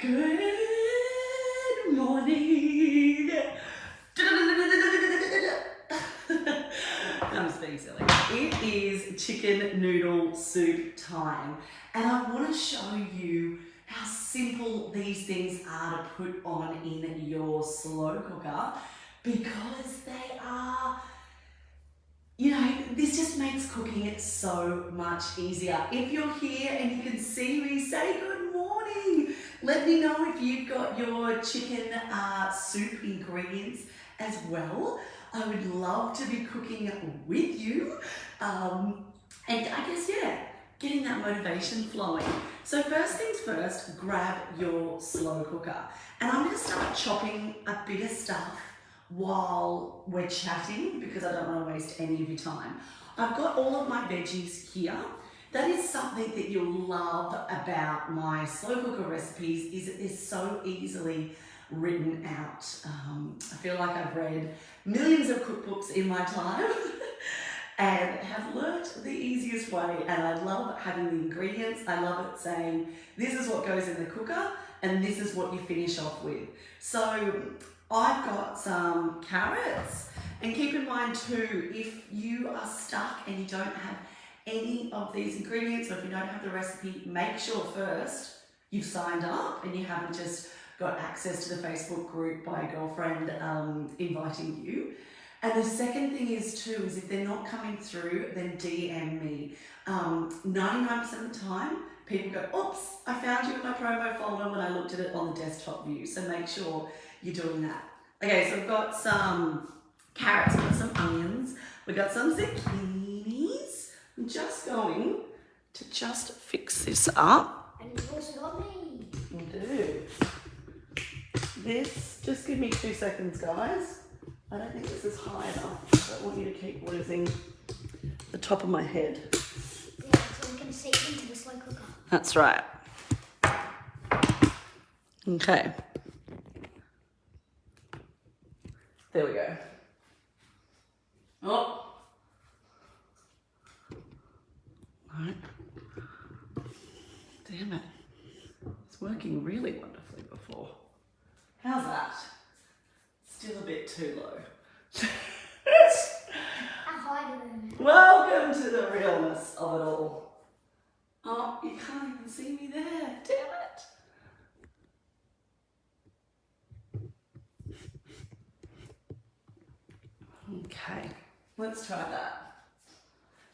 Good morning. I'm just being silly. It is chicken noodle soup time, and I want to show you how simple these things are to put on in your slow cooker, because they are, this just makes cooking it so much easier. If you're here and you can see me, say good morning. Let me know if you've got your chicken soup ingredients as well. I would love to be cooking with you. And I guess, getting that motivation flowing. So first things first, grab your slow cooker. And I'm gonna start chopping a bit of stuff while we're chatting, because I don't want to waste any of your time. I've got all of my veggies here. That is something that you'll love about my slow cooker recipes, is it is so easily written out. I feel like I've read millions of cookbooks in my time and have learnt the easiest way, and I love having the ingredients. I love it saying this is what goes in the cooker and this is what you finish off with. So I've got some carrots, and keep in mind too, if you are stuck and you don't have any of these ingredients, or if you don't have the recipe, make sure first you've signed up and you haven't just got access to the Facebook group by a girlfriend inviting you. And the second thing is too, is if they're not coming through, then DM me. 99% of the time, people go, oops, I found you in my promo folder when I looked at it on the desktop view. So make sure you're doing that. Okay, so we've got some carrots, we've got some onions, we've got some zucchinis. I'm just going to fix this up. And you've also got me. I do. This, just give me 2 seconds, guys. I don't think this is high enough. I don't want you to keep losing the top of my head. Yeah, so we can seep into the slow cooker. That's right. Okay. There we go. Oh. Right. Damn it. It's working really wonderfully before. How's that? Still a bit too low. How high do they? Welcome to the realness of it all. Oh, you can't even see me there. Damn it. Okay, let's try that.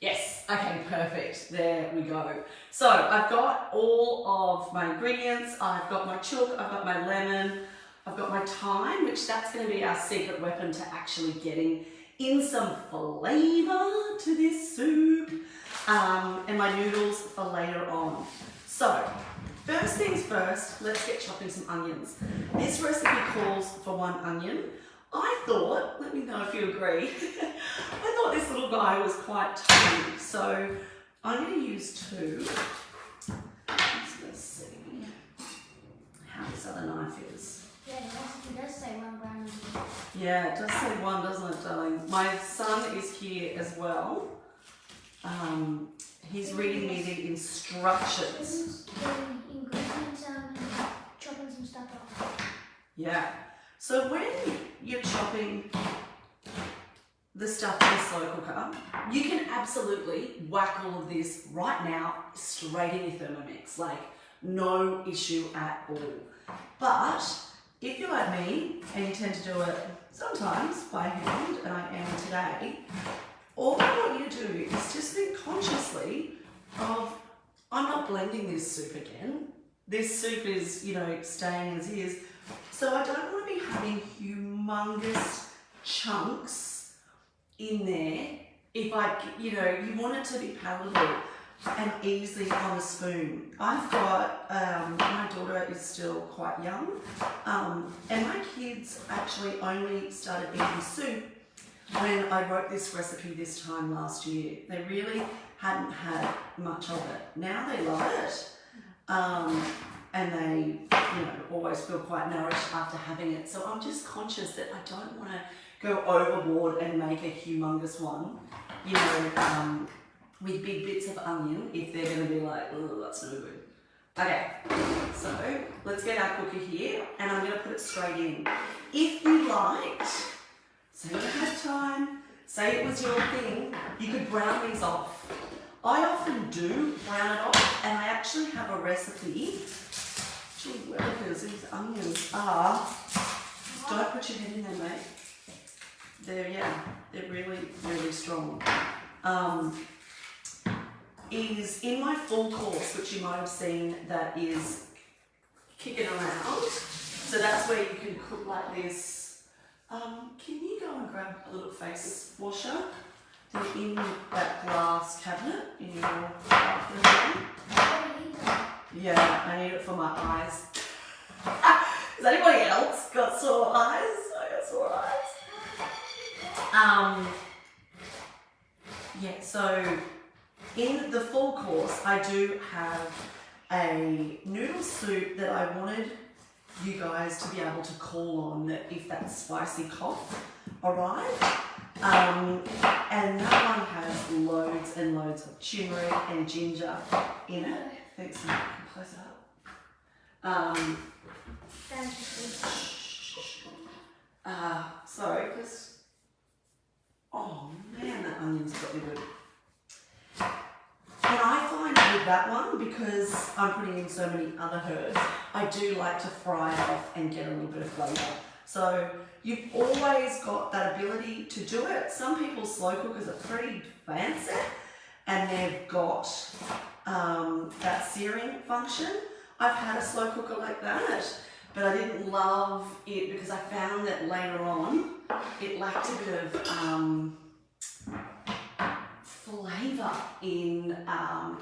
Yes, okay, perfect. There we go. So I've got all of my ingredients. I've got my chook, I've got my lemon, I've got my thyme, which that's going to be our secret weapon to actually getting in some flavour to this soup, and my noodles for later on. So first things first, let's get chopping some onions. This recipe calls for 1 onion. I thought, let me know if you agree, I thought this little guy was quite tiny, so I'm going to use 2. Just going to see how this other knife is. Yeah, the recipe does say 1 gram. Yeah, it does say 1, doesn't it, darling? My son is here as well. He's reading me the instructions. The ingredients, chopping some stuff up. Yeah. So when you're chopping the stuff in the slow cooker, you can absolutely whack all of this right now straight in your Thermomix, like no issue at all. But if you're like me and you tend to do it sometimes by hand, and I am today, all I want you to do is just think consciously of, I'm not blending this soup again. This soup is, staying as is. So I don't want to be having humongous chunks in there. If you want it to be palatable and easily on a spoon. I've got, my daughter is still quite young, and my kids actually only started eating soup when I wrote this recipe this time last year. They really hadn't had much of it. Now they love it. And they, always feel quite nourished after having it. So I'm just conscious that I don't want to go overboard and make a humongous one, with big bits of onion, if they're going to be like, oh, that's no good. Okay, so let's get our cooker here, and I'm going to put it straight in. If you liked, say you had time, say it was your thing, you could brown these off. I often do brown it off, and I actually have a recipe. Gee willikers, these onions are, don't put your head in there, mate. They're really, really strong. Is in my full course, which you might have seen, that is kicking around. So that's where you can cook like this. Can you go and grab a little face washer? They're in that glass cabinet in your bathroom. Yeah, I need it for my eyes. Has anybody else got sore eyes? I got sore eyes. Yeah, so in the full course, I do have a noodle soup that I wanted you guys to be able to call on if that spicy cough arrived. And that one has loads and loads of turmeric and ginger in it. Thanks, so much. Close it up. Sorry, because oh man, that onion's got me good. And I find with that one, because I'm putting in so many other herbs, I do like to fry it off and get a little bit of flavour. So you've always got that ability to do it. Some people's slow cookers are pretty fancy and they've got that searing function. I've had a slow cooker like that, but I didn't love it because I found that later on it lacked a bit of flavour in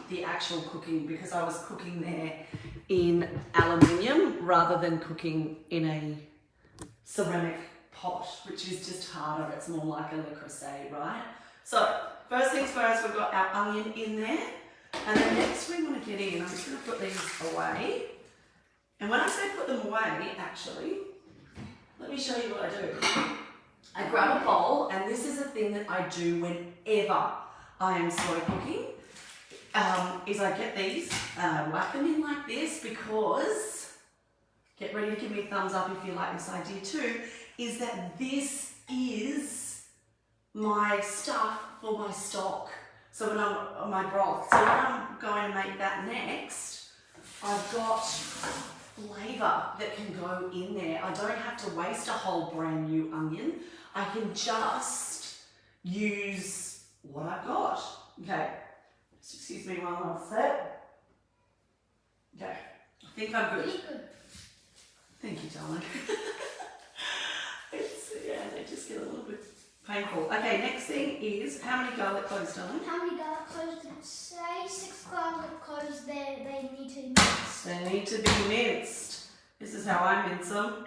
the actual cooking, because I was cooking there in aluminium rather than cooking in a ceramic pot, which is just harder. It's more like a le creuset, right? So first things first, we've got our onion in there, and then next we want to get in, I'm just going to put these away. And when I say put them away, actually, let me show you what I do. I grab a bowl, and this is a thing that I do whenever I am slow cooking, is I get these, whack them in like this, because, get ready to give me a thumbs up if you like this idea too, is that this is my stuff for my stock. So when I'm, my broth, so when I'm going to make that next, I've got flavour that can go in there. I don't have to waste a whole brand new onion. I can just use what I've got. Okay, just excuse me while I'm set. Okay, I think I'm good. Thank you, darling. Yeah, they just get a little bit painful. Okay, next thing is, how many garlic cloves, darling? How many garlic cloves did it say? 6 garlic cloves there. They need to be minced. They need to be minced. This is how I mince them.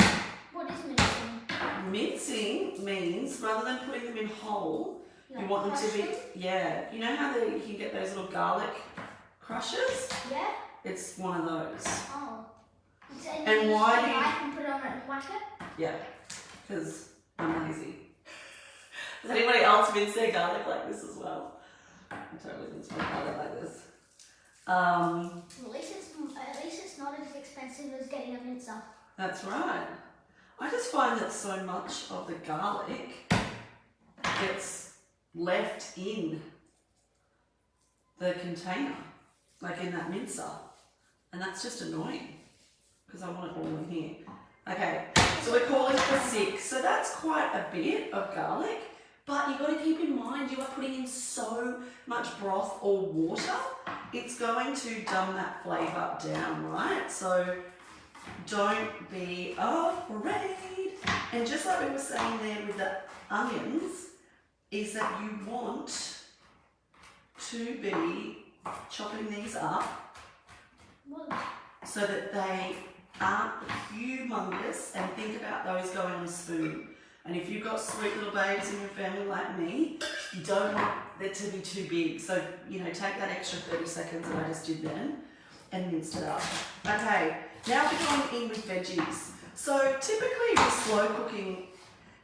What is mincing? Mincing means, rather than putting them in whole, you want them to be, yeah. You know how you can get those little garlic crushers? Yeah. It's one of those. Oh. And why do you... I can put it on and whack it? Yeah, because I'm lazy. Does anybody else mince their garlic like this as well? I totally mince my garlic like this. At least it's not as expensive as getting a mincer. That's right. I just find that so much of the garlic gets left in the container, like in that mincer, and that's just annoying because I want it all in here. Okay, so we're calling for 6, so that's quite a bit of garlic, but you've got to keep in mind you are putting in so much broth or water, it's going to dumb that flavour down, right? So don't be afraid. And just like we were saying there with the onions, is that you want to be chopping these up so that they aren't humongous, and think about those going on a spoon. And if you've got sweet little babies in your family like me, you don't want it to be too big. So, you know, take that extra 30 seconds that I just did then and minced it up. Okay, now we're going in with veggies. So typically with slow cooking,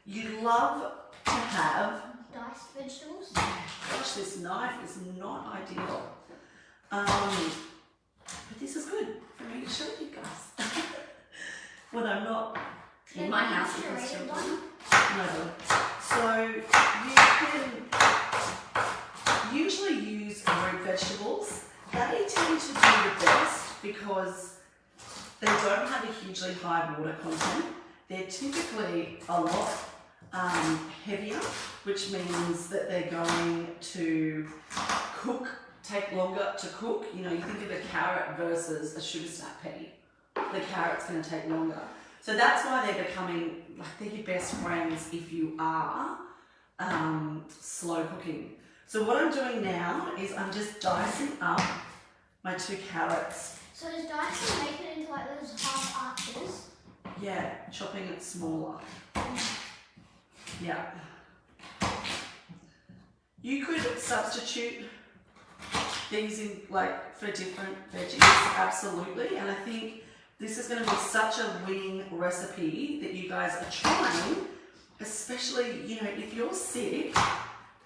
you love to have diced vegetables. Gosh, this knife is not ideal. But this is good for me to show you guys. when I'm not in my house with my children. No. So you can usually use root vegetables. They tend to do the best because they don't have a hugely high water content. They're typically a lot heavier, which means that they're going to take longer to cook. You know, you think of a carrot versus a sugar snap pea. The carrot's going to take longer. So that's why they're becoming, like, they're your best friends if you are slow cooking. So what I'm doing now is I'm just dicing up my 2 carrots. So does dicing make it into like those half arches? Yeah, chopping it smaller. Yeah. You could substitute these in, like, for different veggies, absolutely. And I think this is going to be such a winning recipe that you guys are trying, especially, you know, if you're sick.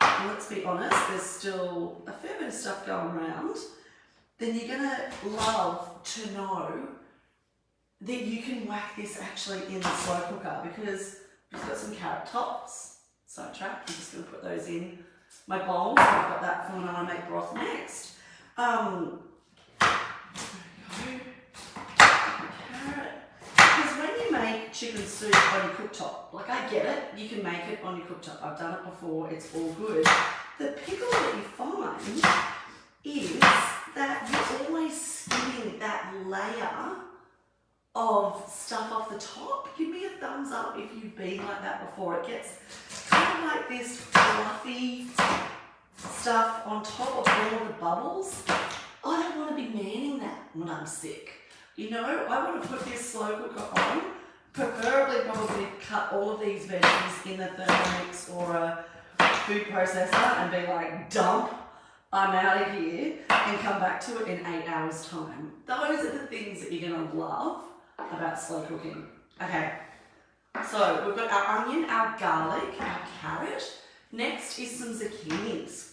Let's be honest, there's still a fair bit of stuff going around. Then you're going to love to know that you can whack this actually in the slow cooker, because I've got some carrot tops. Sidetrack, I'm just going to put those in my bowl. So I've got that for when I make broth next. There we go. Carrot. Because when you make chicken soup on your cooktop, like, I get it, you can make it on your cooktop. I've done it before, it's all good. The pickle that you find is that you're always skimming that layer of stuff off the top. Give me a thumbs up if you've been like that before. It gets kind of like this fluffy stuff on top of all the bubbles. I don't want to be manning that when I'm sick. You know, I want to put this slow cooker on, preferably probably cut all of these veggies in the Thermomix or a food processor and be like, dump, I'm out of here, and come back to it in 8 hours time. Those are the things that you're going to love about slow cooking. Okay, so we've got our onion, our garlic, our carrot. Next is some zucchinis.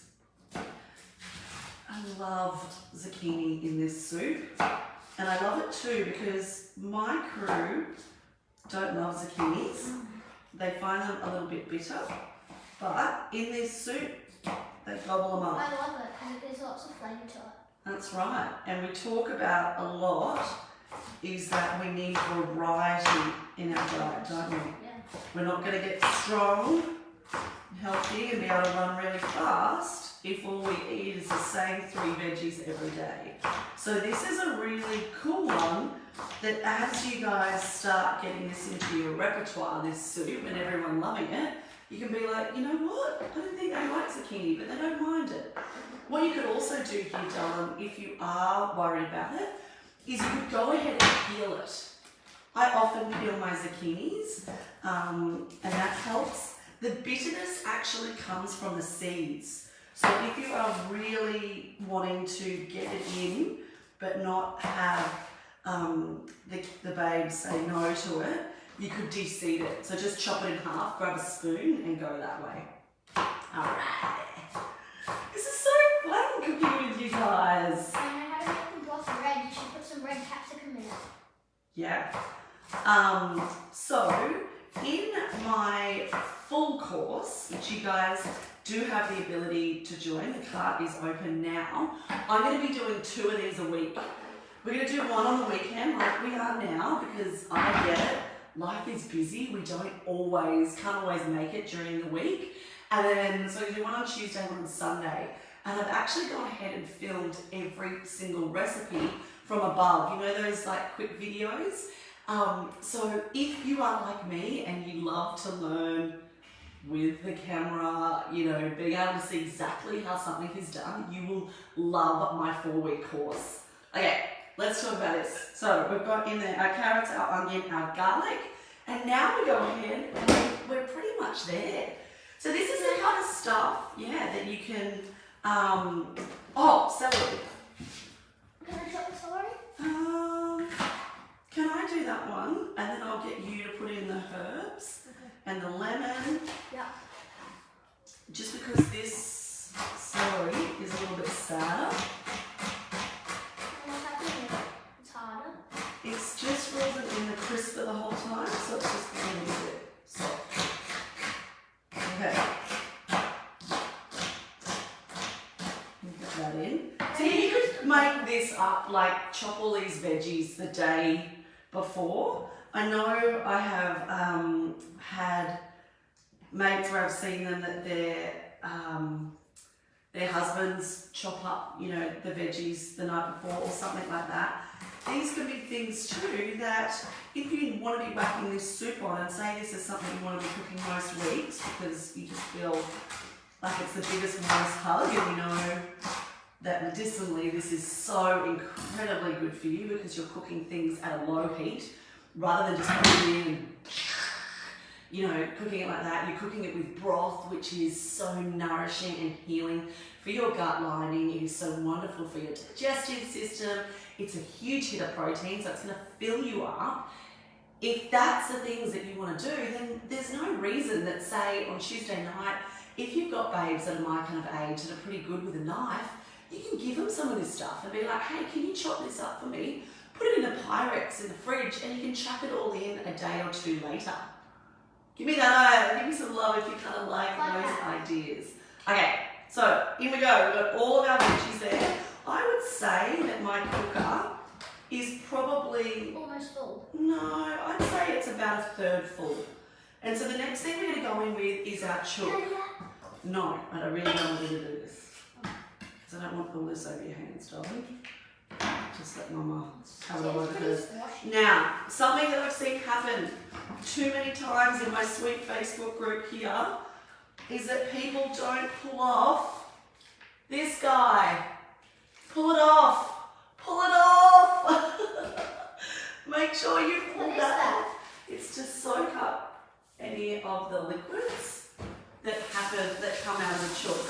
I love zucchini in this soup, and I love it too because my crew don't love zucchinis. They find them a little bit bitter, but in this soup, they gobble them up. I love it because there's lots of flavour to it. That's right, and we talk about a lot is that we need variety in our diet, don't we? Yeah. We're not going to get strong, healthy, and be able to run really fast if all we eat is the same 3 veggies every day. So this is a really cool one that as you guys start getting this into your repertoire, this soup, and everyone loving it, you can be like, you know what? I don't think they like zucchini, but they don't mind it. What you could also do here, darling, if you are worried about it, is you could go ahead and peel it. I often peel my zucchinis, and that helps. The bitterness actually comes from the seeds. So if you are really wanting to get it in, but not have the babe say no to it, you could de-seed it. So just chop it in half, grab a spoon, and go that way. All right. This is so fun cooking with you guys. And how to make the broth red? You should put some red capsicum in it. Yeah. So in my full course, which you guys do have the ability to join, the cart is open now. I'm going to be doing 2 of these a week. We're going to do one on the weekend like we are now, because I get it. Life is busy. We can't always make it during the week. And then, so we do one on Tuesday, one on Sunday. And I've actually gone ahead and filmed every single recipe from above. You know those like quick videos? So if you are like me and you love to learn with the camera, you know, being able to see exactly how something is done, you will love my 4-week course. Okay, let's talk about this. So we've got in there our carrots, our onion, our garlic, and now we go ahead and we're pretty much there. So this is the kind of stuff, yeah, that you can, celery. Can I chop the celery? Can I do that one? And then I'll get you to put in the herbs and the lemon. Yeah. Just because this celery is a little bit sadder. What's happening? It's harder. It's just wasn't in the crisp that the whole time, so it's just a little bit soft. Okay. Put that in. So you could make this up, like chop all these veggies the day before. I know I have had mates where I've seen them that their husbands chop up, you know, the veggies the night before or something like that. These could be things too that if you want to be whacking this soup on and say this is something you want to be cooking most weeks because you just feel like it's the biggest, warmest hug, and you know that medicinally this is so incredibly good for you because you're cooking things at a low heat rather than just putting it in and, you know, cooking it like that. You're cooking it with broth, which is so nourishing and healing for your gut lining. It is so wonderful for your digestive system. It's a huge hit of protein, so it's going to fill you up. If that's the things that you want to do, then there's no reason that, say, on Tuesday night, if you've got babes that are my kind of age that are pretty good with a knife, you can give them some of this stuff and be like, hey, can you chop this up for me? Put it in a Pyrex in the fridge and you can chuck it all in a day or two later. Give me that, give me some love if you kind of like those ideas. Okay, so here we go. We've got all of our veggies there. I would say that my cooker is probably... almost full. No, I'd say it's about a third full. And so the next thing we're going to go in with is our chook. No, I really don't want you to do this. Because I don't want all this over your hands, darling. Just let Mama have a look at this. Now, something that I've seen happen too many times in my sweet Facebook group here is that people don't pull off this guy. Pull it off. Pull it off. Make sure you pull that off. It's to soak up any of the liquids that come out of the chook.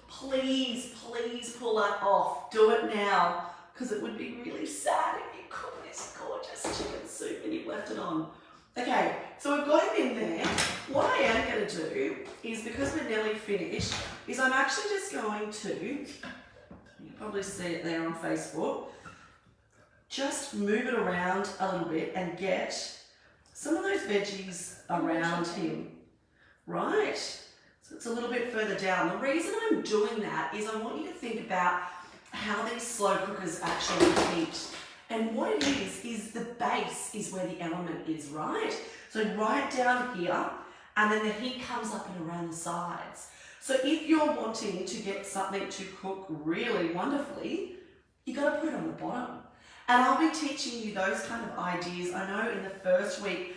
Please, please pull that off. Do it now, because it would be really sad if you cook this gorgeous chicken soup and you've left it on. Okay, so we've got it in there. What I am going to do is, because we're nearly finished, is I'm actually just going to, you can probably see it there on Facebook, just move it around a little bit and get some of those veggies around him, right? So it's a little bit further down. The reason I'm doing that is I want you to think about how these slow cookers actually heat. And what it is the base is where the element is, right? So right down here, and then the heat comes up and around the sides. So if you're wanting to get something to cook really wonderfully, you got to put it on the bottom. And I'll be teaching you those kind of ideas. I know in the first week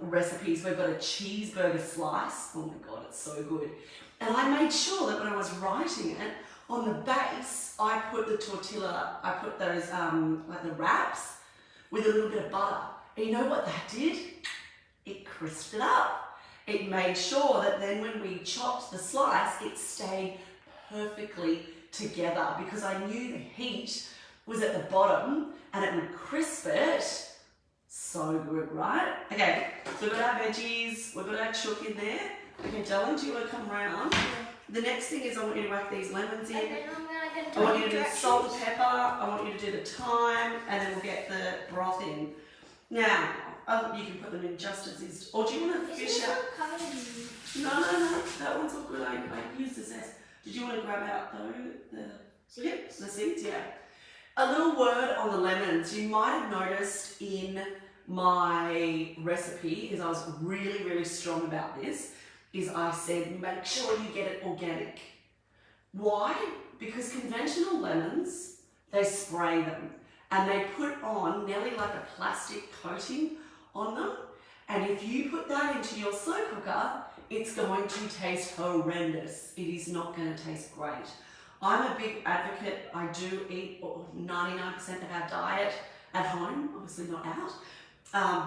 recipes, we've got a cheeseburger slice. Oh my God, it's so good. And I made sure that when I was writing it, on the base, I put the tortilla, I put those, like the wraps with a little bit of butter. And you know what that did? It crisped it up. It made sure that then when we chopped the slice, it stayed perfectly together because I knew the heat was at the bottom and it would crisp it. So good, right? Okay, so we've got our veggies, we've got our chook in there. Okay, darling, do you want to come around? The next thing is I want you to whack these lemons in. I want you to do salt and pepper. I want you to do the thyme, and then we'll get the broth in. Now, you can put them in just as is. Or do you want to fish out? No, that one's all good. I used the zest. Did you want to grab out the seeds? Yeah. A little word on the lemons. You might have noticed in my recipe, because I was really, really strong about this, is I said make sure you get it organic. Why? Because conventional lemons, they spray them and they put on nearly like a plastic coating on them. And if you put that into your slow cooker, it's going to taste horrendous. It is not going to taste great. I'm a big advocate. I do eat 99% of our diet at home, obviously not out,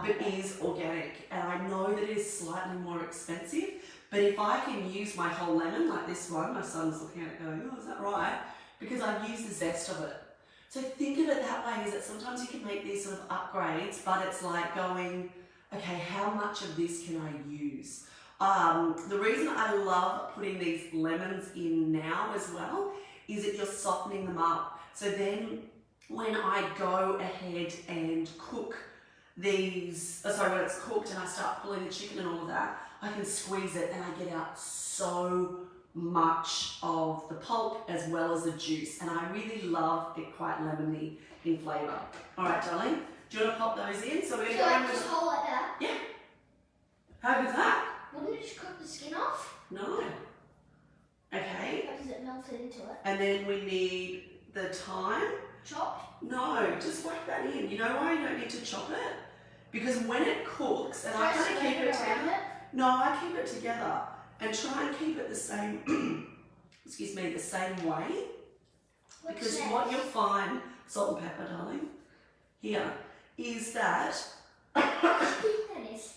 but is organic. And I know that it is slightly more expensive, but if I can use my whole lemon, like this one, my son's looking at it going, oh, is that right? Because I've used the zest of it. So think of it that way, is that sometimes you can make these sort of upgrades, but it's like going, okay, how much of this can I use? The reason I love putting these lemons in now as well is that you're softening them up. So then when I go ahead and cook when it's cooked and I start pulling the chicken and all of that, I can squeeze it and I get out so much of the pulp as well as the juice. And I really love it quite lemony in flavour. All right, darling, do you want to pop those in? So we're going to go in with... just hold like that? Yeah. How good's that? Wouldn't it just cut the skin off? No. Okay. Or does it melt it into it? And then we need the thyme. Chopped? No, just whack that in. You know why you don't need to chop it? Because when it cooks, and I kind of keep it together. No, I keep it together and try and keep it the same, excuse me, the same way. Because what you'll find, salt and pepper, darling, here, is that, excuse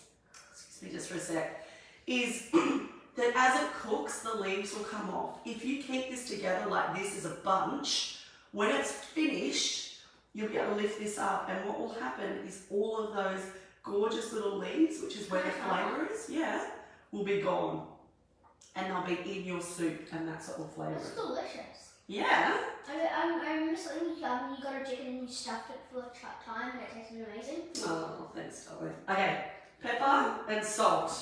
me just for a sec, is that as it cooks, the leaves will come off. If you keep this together like this as a bunch, when it's finished, you'll be able to lift this up, and what will happen is all of those gorgeous little leaves, which is where the flavour is, yeah, will be gone. And they'll be in your soup, and that's what will flavour it. It's delicious. Yeah. I remember something you got a chicken and you stuffed it for a time and it tasted amazing. Oh, thanks, darling. Okay, pepper and salt.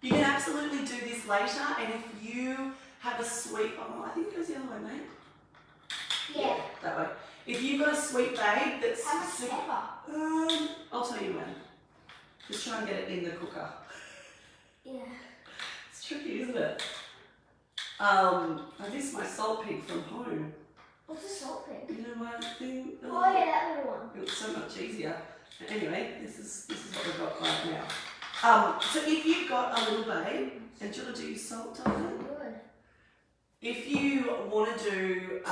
You can absolutely do this later, and if you have a sweet, oh, I think it goes the other way, mate. Yeah. That way. If you've got a sweet babe that's how much pepper? I'll tell you when. Just try and get it in the cooker. Yeah. It's tricky, isn't it? I miss my salt pig from home. What's a salt pig? You know my thing? Oh yeah, that little one. It was so much easier. Anyway, this is what we've got right now. So if you've got a little babe, and do you want to do salt, darling? Good. If you want to do,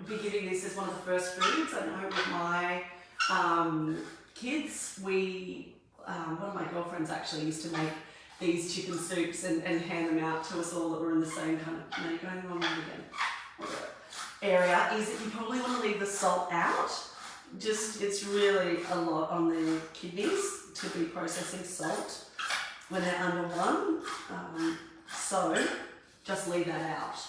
be giving this as one of the first foods, I know with my kids, one of my girlfriends actually used to make these chicken soups and hand them out to us all that were in the same kind of, no, you're going the wrong way again, area, is that you probably want to leave the salt out. Just, it's really a lot on the kidneys to be processing salt when they're under one. So just leave that out.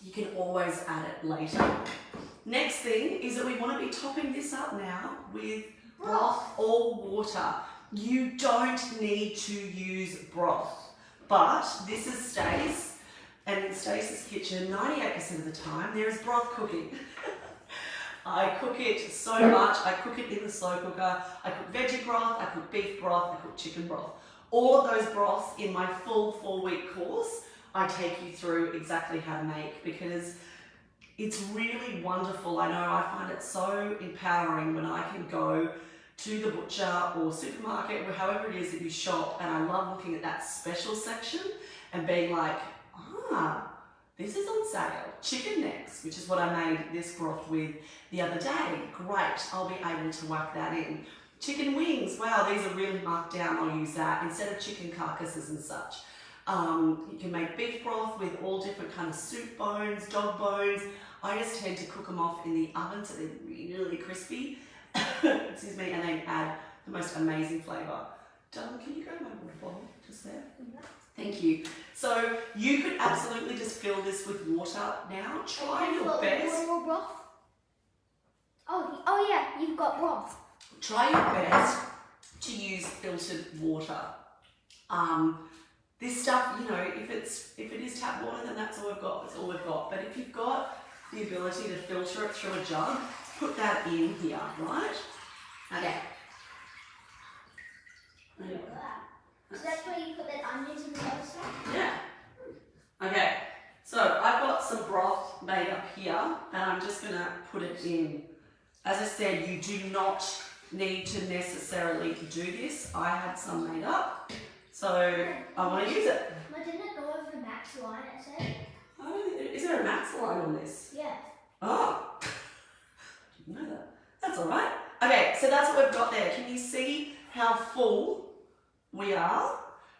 You can always add it later. Next thing is that we want to be topping this up now with broth or water. You don't need to use broth, but this is Stace, and in Stace's kitchen, 98% of the time, there is broth cooking. I cook it so much. I cook it in the slow cooker. I cook veggie broth, I cook beef broth, I cook chicken broth. All of those broths in my full 4-week course, I take you through exactly how to make, because it's really wonderful. I know I find it so empowering when I can go to the butcher or supermarket or however it is that you shop, and I love looking at that special section and being like, this is on sale. Chicken necks, which is what I made this broth with the other day. Great, I'll be able to whack that in. Chicken wings, wow, these are really marked down, I'll use that instead of chicken carcasses and such. You can make beef broth with all different kind of soup bones, dog bones. I just tend to cook them off in the oven so they're really crispy. Excuse me, and then add the most amazing flavour. Darling, can you grab my water bottle just there? Thank you. So you could absolutely just fill this with water now. Try your best. Water or broth? Oh yeah, you've got broth. Try your best to use filtered water. This stuff, you know, if it is tap water, then that's all we've got. That's all we've got. But if you've got the ability to filter it through a jug, put that in here, right? Okay. Anyway. So that's where you put the onions and the other stuff? Yeah. Okay. So I've got some broth made up here, and I'm just going to put it in. As I said, you do not need to necessarily do this. I had some made up, so I want to use it. But didn't it go over the max line, it said? Is there a max line on this? Yeah. Oh, didn't know that. That's all right. Okay, so that's what we've got there. Can you see how full we are?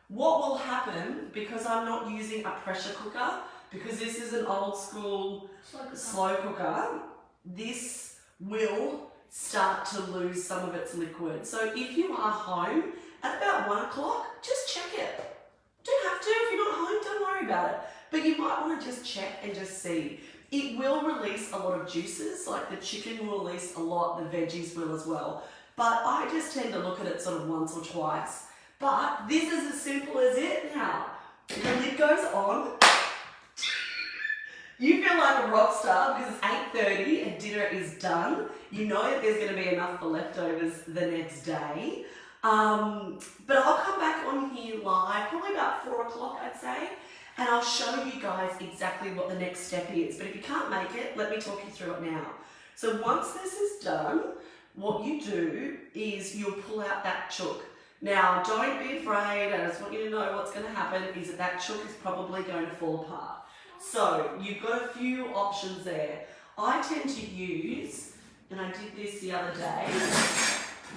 What will happen, because I'm not using a pressure cooker, because this is an old school slow cooker, this will start to lose some of its liquid. So if you are home at about 1 o'clock, just check it. Don't have to. If you're not home, don't worry about it. But you might want to just check and just see. It will release a lot of juices, like the chicken will release a lot, the veggies will as well. But I just tend to look at it sort of once or twice. But this is as simple as it now. The lid goes on. You feel like a rock star because it's 8:30 and dinner is done. You know that there's going to be enough for leftovers the next day. But I'll come back on here live, probably about 4 o'clock I'd say, and I'll show you guys exactly what the next step is. But if you can't make it, let me talk you through it now. So once this is done, what you do is you'll pull out that chook. Now, don't be afraid, I just want you to know what's going to happen is that chook is probably going to fall apart. So, you've got a few options there. I tend to use, and I did this the other day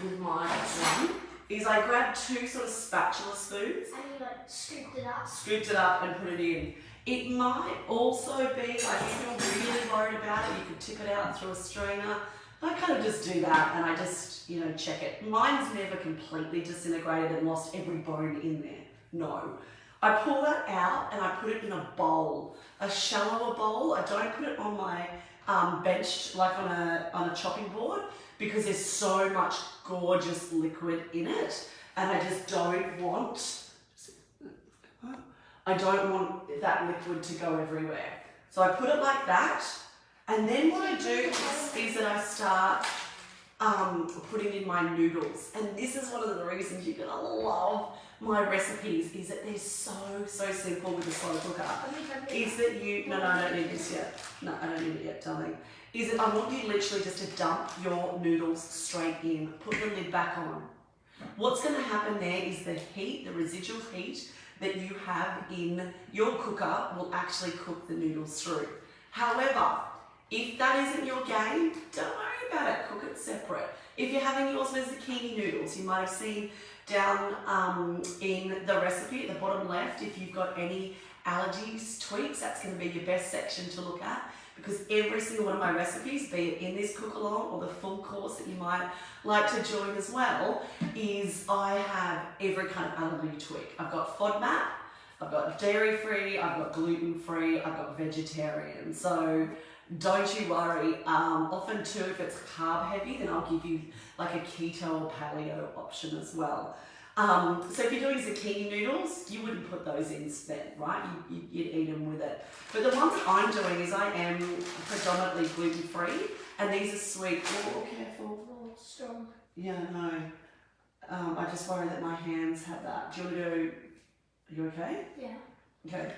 with my one, is I grabbed 2 sort of spatula spoons. And you like scooped it up. Scooped it up and put it in. It might also be, like if you're really worried about it, you could tip it out through a strainer. I kind of just do that and I just, you know, check it. Mine's never completely disintegrated and lost every bone in there. No. I pull that out and I put it in a bowl, a shallower bowl. I don't put it on my bench, like on a chopping board, because there's so much gorgeous liquid in it, and I just don't want that liquid to go everywhere. So I put it like that, and then what I do is that I start putting in my noodles, and this is one of the reasons you're gonna love my recipes, is that they're so simple with the slow cooker. Is that you, no, I don't need this yet. No, I don't need it yet, darling. Is that I want you literally just to dump your noodles straight in, put the lid back on. What's gonna happen there is the heat, the residual heat that you have in your cooker will actually cook the noodles through. However, if that isn't your game, don't worry about it, cook it separate. If you're having yours with zucchini noodles, you might have seen down in the recipe at the bottom left, if you've got any allergies, tweaks, that's going to be your best section to look at, because every single one of my recipes, be it in this cook along or the full course that you might like to join as well, is I have every kind of allergy tweak. I've got FODMAP, I've got dairy free, I've got gluten free, I've got vegetarian. So don't you worry. Often too, if it's carb heavy, then I'll give you like a keto or paleo option as well. So if you're doing zucchini noodles, you wouldn't put those in instead, right? You'd eat them with it. But the ones that I'm doing is I am predominantly gluten free, and these are sweet. Oh, careful. Oh, strong. Yeah, no. I just worry that my hands have that. Do you want to do? Are you okay? Yeah. Okay.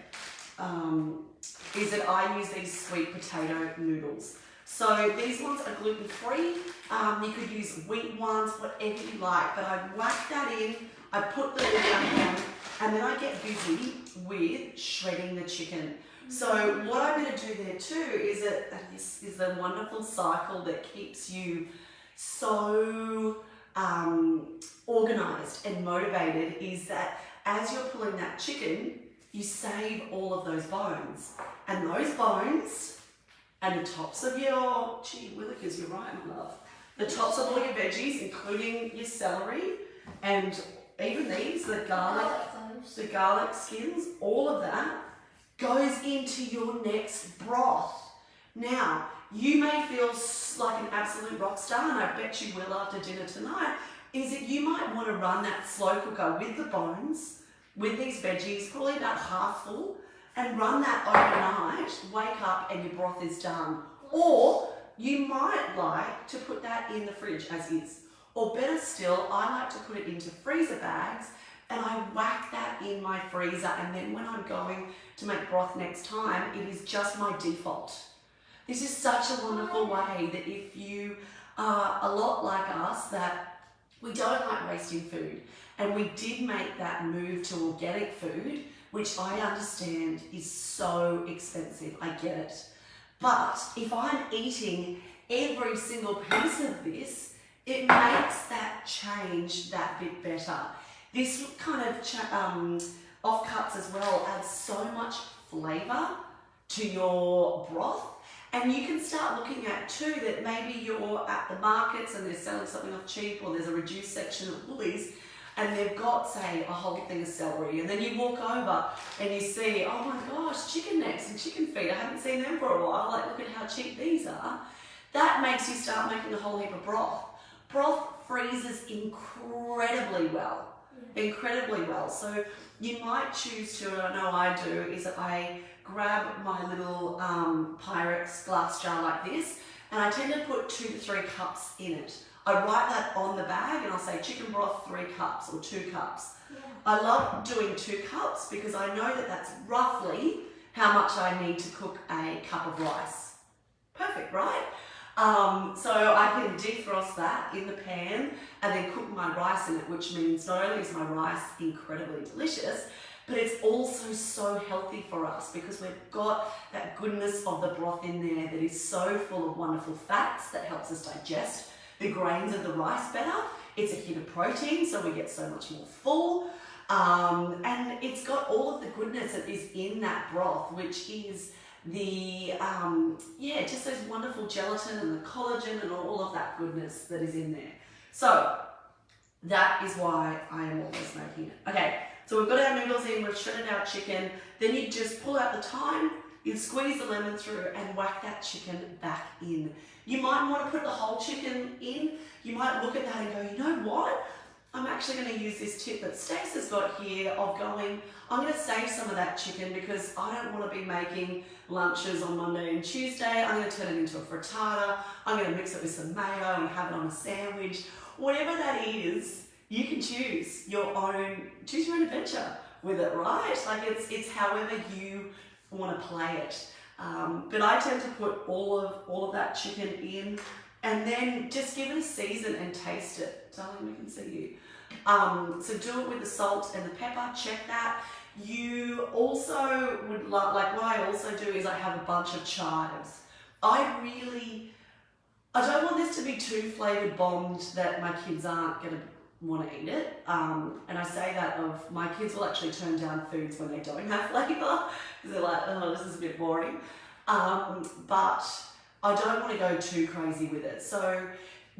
Is that I use these sweet potato noodles. So these ones are gluten free. You could use wheat ones, whatever you like, but I whack that in, I put the lid back on, and then I get busy with shredding the chicken. So what I'm going to do there too is that, and this is a wonderful cycle that keeps you so organized and motivated, is that as you're pulling that chicken, you save all of those bones. And those bones and the tops of your, gee willikers, you're right, my love. The tops of all your veggies, including your celery, and even these, the garlic skins, all of that goes into your next broth. Now, you may feel like an absolute rock star, and I bet you will after dinner tonight, is that you might want to run that slow cooker with the bones, with these veggies, probably about half full, and run that overnight, wake up and your broth is done. Or you might like to put that in the fridge as is. Or better still, I like to put it into freezer bags and I whack that in my freezer, and then when I'm going to make broth next time, it is just my default. This is such a wonderful way that if you are a lot like us, that we don't like wasting food, and we did make that move to organic food, which I understand is so expensive, I get it. But if I'm eating every single piece of this, it makes that change that bit better. This kind of offcuts as well adds so much flavour to your broth. And you can start looking at too that maybe you're at the markets and they're selling something off cheap, or there's a reduced section of Woolies. and they've got, say, a whole thing of celery, and then you walk over and you see, oh my gosh, chicken necks and chicken feet, I haven't seen them for a while, like look at how cheap these are. That makes you start making a whole heap of broth. Broth freezes incredibly well. Incredibly well. So you might choose to, and I know I do, is I grab my little Pyrex glass jar like this, and I tend to put 2 to 3 cups in it. I write that on the bag and I'll say chicken broth 3 cups or 2 cups. Yeah. I love doing 2 cups because I know that that's roughly how much I need to cook a cup of rice. Perfect, right? So I can defrost that in the pan and then cook my rice in it, which means not only is my rice incredibly delicious, but it's also so healthy for us because we've got that goodness of the broth in there that is so full of wonderful fats that helps us digest the grains of the rice better. It's a hit of protein, so we get so much more full. And it's got all of the goodness that is in that broth, which is the, just those wonderful gelatin and the collagen and all of that goodness that is in there. So that is why I am always making it. Okay, so we've got our noodles in, we've shredded our chicken, then you just pull out the thyme, you squeeze the lemon through and whack that chicken back in. You might want to put the whole chicken in. You might look at that and go, you know what? I'm actually going to use this tip that Stace has got here of going, I'm going to save some of that chicken because I don't want to be making lunches on Monday and Tuesday. I'm going to turn it into a frittata. I'm going to mix it with some mayo and have it on a sandwich. Whatever that is, you can choose your own adventure with it, right? Like it's however you want to play it. But I tend to put all of that chicken in and then just give it a season and taste it. Darling, we can see you. So do it with the salt and the pepper, check that. You also would love, like what I also do is I have a bunch of chives. I don't want this to be too flavoured bombed that my kids aren't going to want to eat it. And I say that of my kids will actually turn down foods when they don't have flavour because they're like, oh, this is a bit boring. But I don't want to go too crazy with it. So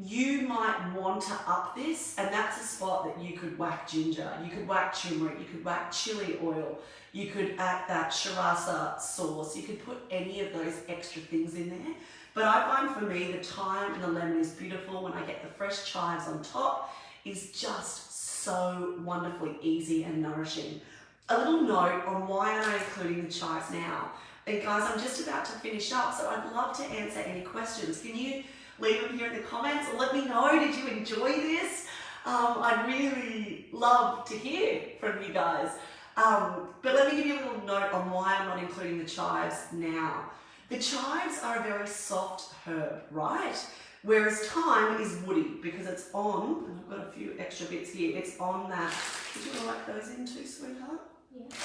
you might want to up this, and that's a spot that you could whack ginger, you could whack turmeric, you could whack chili oil, you could add that sriracha sauce, you could put any of those extra things in there. But I find for me the thyme and the lemon is beautiful when I get the fresh chives on top. Is just so wonderfully easy and nourishing. A little note on why am I including the chives now. And guys, I'm just about to finish up, so I'd love to answer any questions. Can you leave them here in the comments or let me know, did you enjoy this? I'd really love to hear from you guys. But let me give you a little note on why I'm not including the chives now. The chives are a very soft herb, right? Whereas thyme is woody because it's on, and I've got a few extra bits here, it's on that. Did you want to whack those in too, sweetheart? Yeah.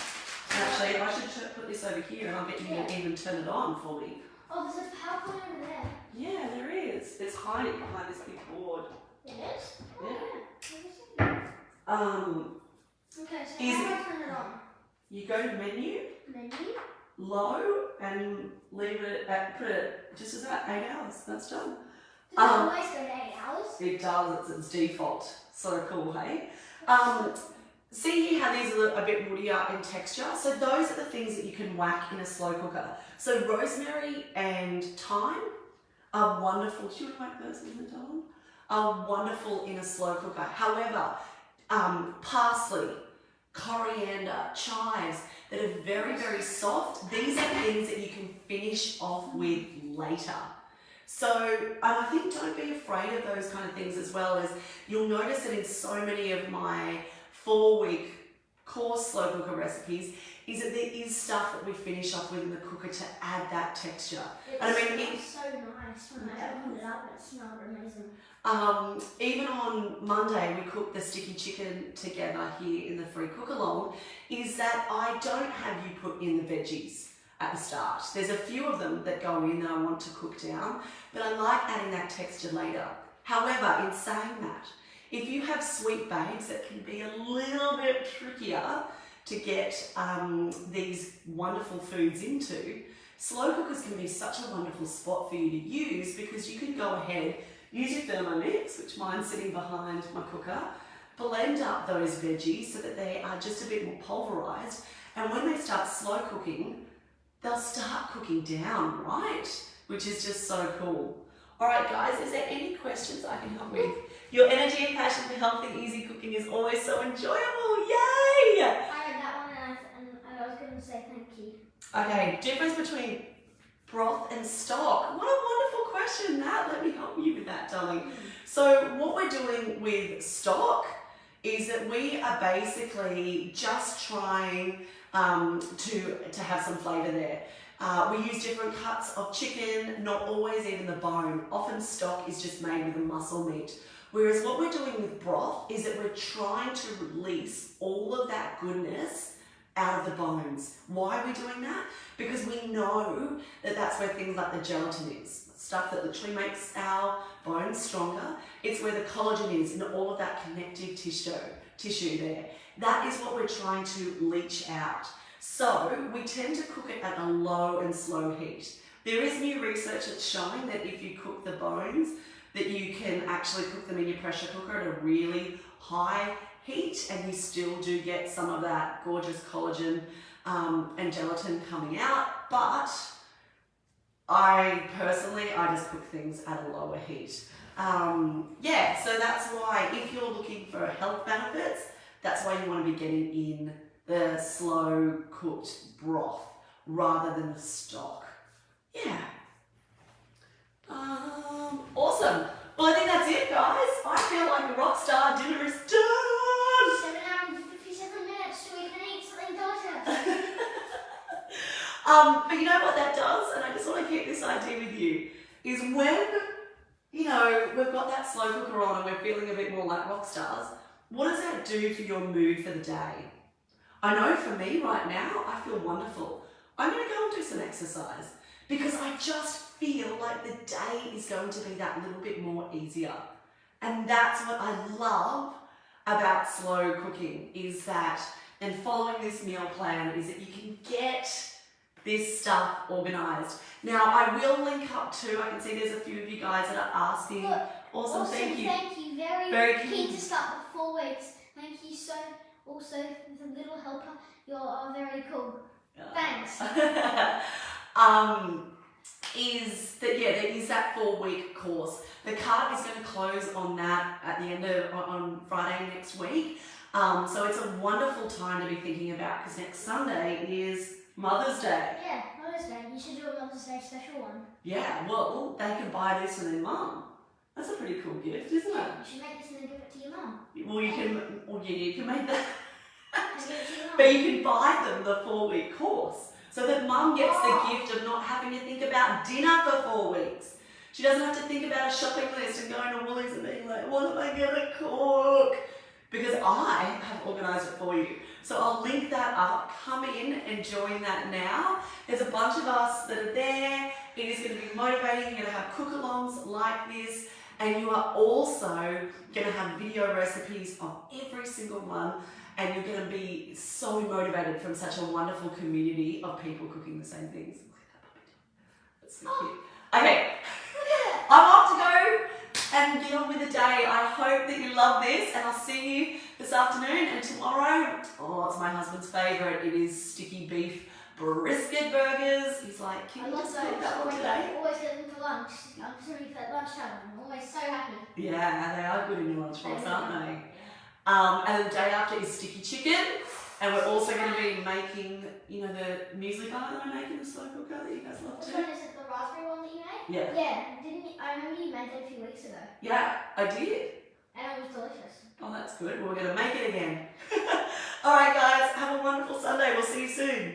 Actually, I should put this over here and I'll get you to even turn it on for me. Oh, there's a PowerPoint over there. Yeah, there is. It's hiding behind this big board. It is? Yeah. Okay, so Easy. how do I turn it on? You go to menu, Menu? low, and leave it at, put it just as that, 8 hours. That's done. Does it always go to 8 hours? It does, it's its default. So cool, hey? See here how these are a bit woodier in texture? So those are the things that you can whack in a slow cooker. So rosemary and thyme are wonderful. Do you want to whack those in the darling? Are wonderful in a slow cooker. However, parsley, coriander, chives that are very, very soft, these are things that you can finish off with later. So I think don't be afraid of those kind of things as well. As you'll notice that in so many of my 4-week course slow cooker recipes is that there is stuff that we finish off with in the cooker to add that texture. It and I mean, smells so nice when I opened it up, it smelled amazing. Even on Monday we cooked the sticky chicken together here in the free cook along, is that I don't have you put in the veggies at the start. There's a few of them that go in that I want to cook down, but I like adding that texture later. However, in saying that, if you have sweet babes that can be a little bit trickier to get these wonderful foods into, slow cookers can be such a wonderful spot for you to use because you can go ahead, use your Thermomix, which mine's sitting behind my cooker, blend up those veggies so that they are just a bit more pulverized. And when they start slow cooking, they'll start cooking down, right? Which is just so cool. All right, guys, is there any questions I can help with? Your energy and passion for healthy, easy cooking is always so enjoyable. Yay! I read that one and I was going to say thank you. Okay, difference between broth and stock. What a wonderful question, Nat. Let me help you with that, darling. So what we're doing with stock is that we are basically just trying to have some flavour there. We use different cuts of chicken, not always even the bone. Often stock is just made with a muscle meat. Whereas what we're doing with broth is that we're trying to release all of that goodness out of the bones. Why are we doing that? Because we know that that's where things like the gelatin is. Stuff that literally makes our bones stronger. It's where the collagen is and all of that connective tissue there. That is what we're trying to leach out. So we tend to cook it at a low and slow heat. There is new research that's showing that if you cook the bones, that you can actually cook them in your pressure cooker at a really high heat and you still do get some of that gorgeous collagen and gelatin coming out. But I just cook things at a lower heat. Yeah, so that's why if you're looking for health benefits, that's why you want to be getting in the slow cooked broth rather than the stock. Yeah. Awesome. Well, I think that's it, guys. I feel like a rock star. Dinner is done. 7 hours and 57 minutes so we can eat something delicious. But you know what that does, and I just want to keep this idea with you, is when, we've got that slow cooker on and we're feeling a bit more like rock stars, what does that do for your mood for the day? I know for me right now, I feel wonderful. I'm going to go and do some exercise because I just feel like the day is going to be that little bit more easier. And that's what I love about slow cooking is that, and following this meal plan, is that you can get this stuff organised. Now, I will link up to, I can see there's a few of you guys that are asking. Look, Awesome, thank you. Thank you. Very keen to start the 4 weeks. Thank you so, also, the little helper. You're very cool. Thanks. There is that 4-week course. The card is going to close on that at the end of, on Friday next week. So it's a wonderful time to be thinking about because next Sunday is Mother's Day. Yeah, Mother's Day. You should do a Mother's Day special one. Yeah, well, they can buy this for their mum. That's a pretty cool gift, isn't it? You should make this and then give it to your mum. Well, you can make that. And give it to your mum. But you can buy them the 4-week course. So that mum gets the gift of not having to think about dinner for 4 weeks. She doesn't have to think about a shopping list and going to Woolies and being like, what am I going to cook? Because I have organised it for you. So I'll link that up. Come in and join that now. There's a bunch of us that are there. It is going to be motivating. You're going to have cook-alongs like this. And you are also going to have video recipes of every single one. And you're going to be so motivated from such a wonderful community of people cooking the same things. Look at that puppy. That's so cute. Okay, I'm off to go and get on with the day. I hope that you love this, and I'll see you this afternoon and tomorrow. Oh, it's my husband's favourite. It is sticky beef brisket burgers. He's like, can you just cook that one today? I always get them for lunch. I'm sorry for lunchtime. I'm always so happy. Yeah, they are good in your lunchbox, aren't they? And the day after is sticky chicken, and we're also going to be making, the muesli bar that I make in the slow cooker that you guys love Which too. one is it? The raspberry one that you made? Yeah. Yeah. I remember you made that a few weeks ago. Yeah, I did. And it was delicious. Oh, that's good. We're going to make it again. All right, guys. Have a wonderful Sunday. We'll see you soon.